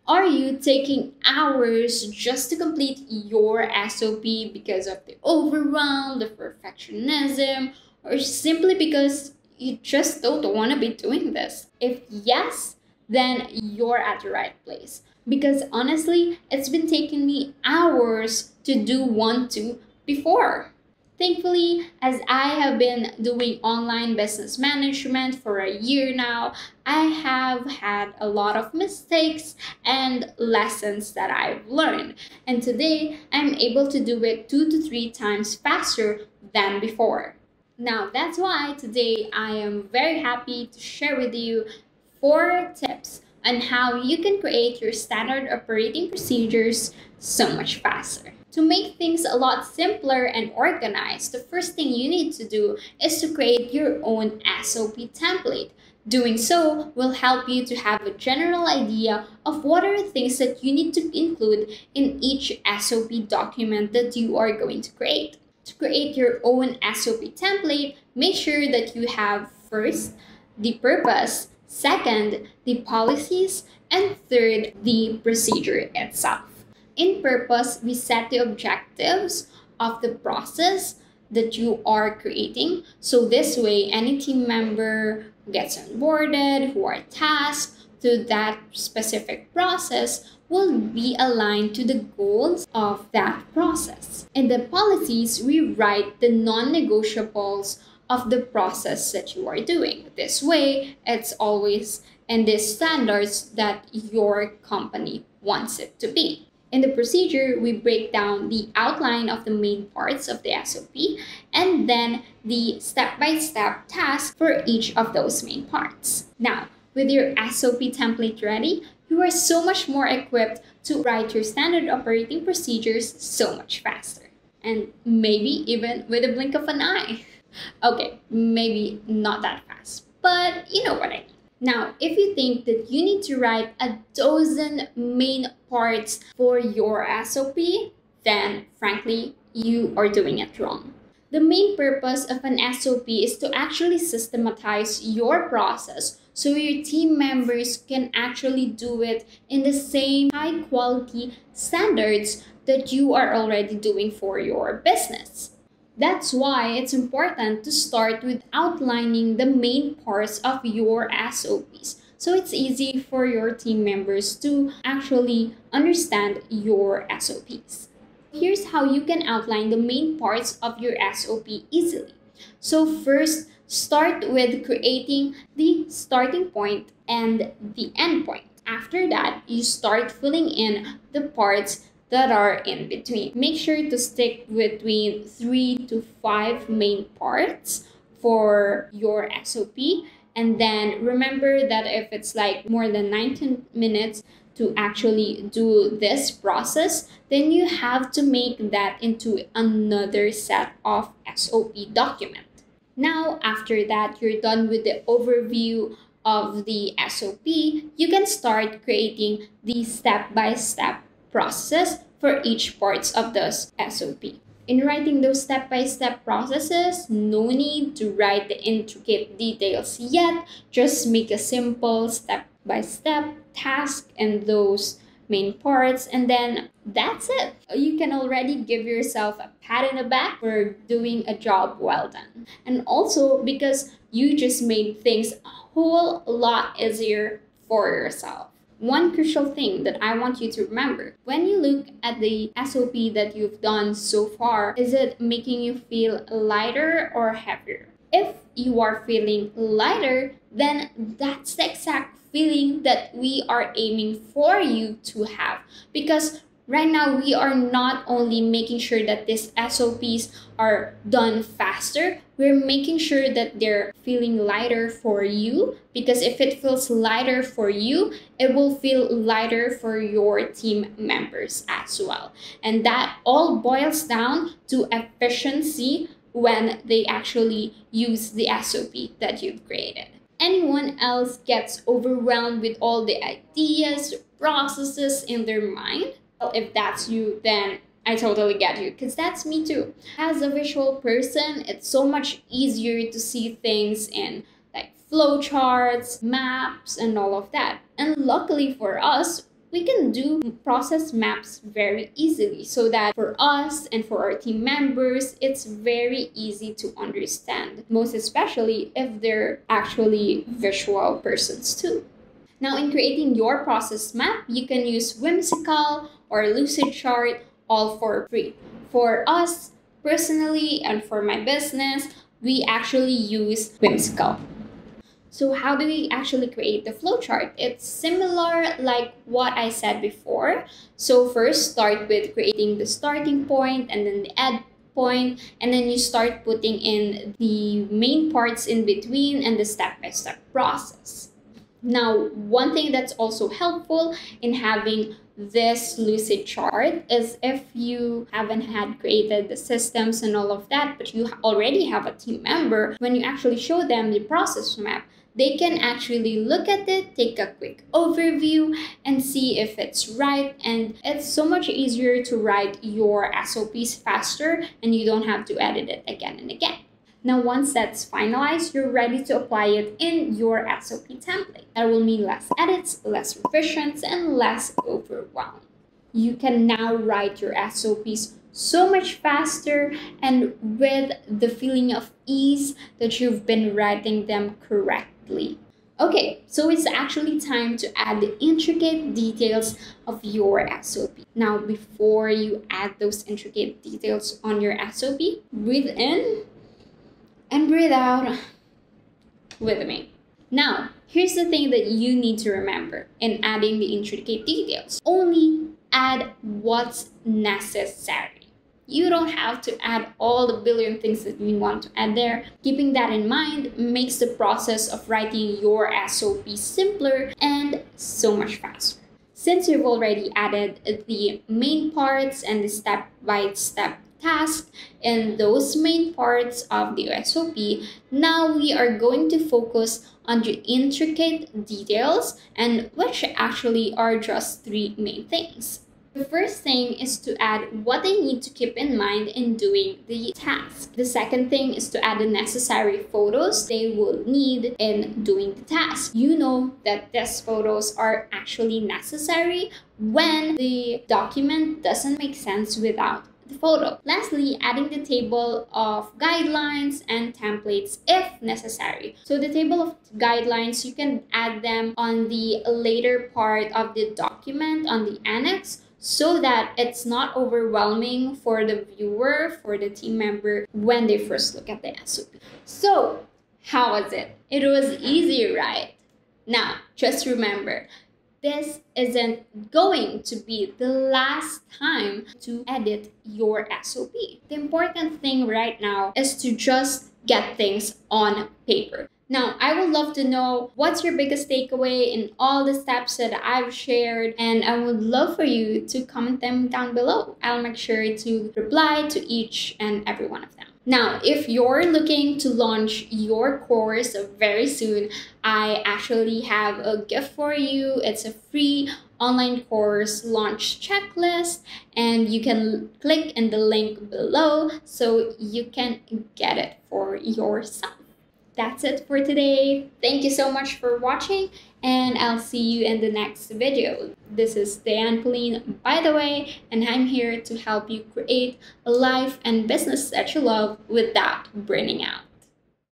Are you taking hours just to complete your SOP because of the overwhelm, the perfectionism, or simply because you just don't want to be doing this? If yes, then you're at the right place. Because honestly, it's been taking me hours to do one, two before. Thankfully, as I have been doing online business management for a year now, I have had a lot of mistakes and lessons that I've learned. And today, I'm able to do it 2 to 3 times faster than before. Now, that's why today I am very happy to share with you 4 tips on how you can create your standard operating procedures so much faster. To make things a lot simpler and organized, the first thing you need to do is to create your own SOP template. Doing so will help you to have a general idea of what are the things that you need to include in each SOP document that you are going to create. To create your own SOP template, make sure that you have first the purpose, second the policies, and third the procedure itself. In purpose, we set the objectives of the process that you are creating. So this way, any team member who gets onboarded, who are tasked to that specific process will be aligned to the goals of that process. In the policies, we write the non-negotiables of the process that you are doing. This way, it's always in the standards that your company wants it to be. In the procedure, we break down the outline of the main parts of the SOP and then the step-by-step task for each of those main parts. Now, with your SOP template ready, you are so much more equipped to write your standard operating procedures so much faster. And maybe even with a blink of an eye. Okay, maybe not that fast, but you know what I mean. Now, if you think that you need to write a dozen main parts for your SOP, then frankly, you are doing it wrong. The main purpose of an SOP is to actually systematize your process so your team members can actually do it in the same high quality standards that you are already doing for your business. That's why it's important to start with outlining the main parts of your SOPs. So it's easy for your team members to actually understand your SOPs. Here's how you can outline the main parts of your SOP easily. So first, start with creating the starting point and the end point. After that, you start filling in the parts that are in between. Make sure to stick between 3 to 5 main parts for your SOP. And then remember that if it's like more than 19 minutes to actually do this process, then you have to make that into another set of SOP document. Now, after that, you're done with the overview of the SOP, you can start creating the step-by-step process for each parts of the SOP. In writing those step-by-step processes, no need to write the intricate details yet. Just make a simple step-by-step task and those main parts, and then that's it. You can already give yourself a pat in the back for doing a job well done. And also because you just made things a whole lot easier for yourself. One crucial thing that I want you to remember, when you look at the SOP that you've done so far, is it making you feel lighter or heavier? If you are feeling lighter, then that's the exact feeling that we are aiming for you to have. Because right now, we are not only making sure that these SOPs are done faster, we're making sure that they're feeling lighter for you. Because if it feels lighter for you, it will feel lighter for your team members as well. And that all boils down to efficiency when they actually use the SOP that you've created. Anyone else gets overwhelmed with all the ideas, processes in their mind? Well, if that's you, then I totally get you, because that's me too. As a visual person, it's so much easier to see things in like flowcharts, maps, and all of that. And luckily for us, we can do process maps very easily so that for us and for our team members, it's very easy to understand, most especially if they're actually visual persons too. Now, in creating your process map, you can use Whimsical or Lucid Chart, all for free. For us personally and for my business, we actually use Whimsical. So how do we actually create the flowchart? It's similar like what I said before. So first start with creating the starting point and then the end point, and then you start putting in the main parts in between and the step-by-step process. Now, one thing that's also helpful in having this lucid chart is if you haven't had created the systems and all of that, but you already have a team member, when you actually show them the process map, they can actually look at it, take a quick overview, and see if it's right. And it's so much easier to write your SOPs faster, and you don't have to edit it again and again. Now, once that's finalized, you're ready to apply it in your SOP template. That will mean less edits, less revisions, and less overwhelm. You can now write your SOPs so much faster and with the feeling of ease that you've been writing them correctly. Okay, so it's actually time to add the intricate details of your SOP. Now, before you add those intricate details on your SOP, breathe in and breathe out with me. Now, here's the thing that you need to remember in adding the intricate details. Only add what's necessary. You don't have to add all the billion things that you want to add there. Keeping that in mind makes the process of writing your SOP simpler and so much faster. Since you've already added the main parts and the step-by-step task in those main parts of the SOP, now we are going to focus on the intricate details, and which actually are just three main things. The first thing is to add what they need to keep in mind in doing the task. The second thing is to add the necessary photos they will need in doing the task. You know that these photos are actually necessary when the document doesn't make sense without the photo. Lastly, adding the table of guidelines and templates if necessary. So the table of guidelines, you can add them on the later part of the document, on the annex, so that it's not overwhelming for the viewer, for the team member when they first look at the SOP. So, how was it? It was easy, right? Now, just remember, this isn't going to be the last time to edit your SOP. The important thing right now is to just get things on paper. Now, I would love to know what's your biggest takeaway in all the steps that I've shared, and I would love for you to comment them down below. I'll make sure to reply to each and every one of them. Now, if you're looking to launch your course very soon, I actually have a gift for you. It's a free online course launch checklist, and you can click in the link below so you can get it for yourself. That's it for today. Thank you so much for watching, and I'll see you in the next video. This is Dyanne, Pauline, by the way, and I'm here to help you create a life and business that you love without burning out.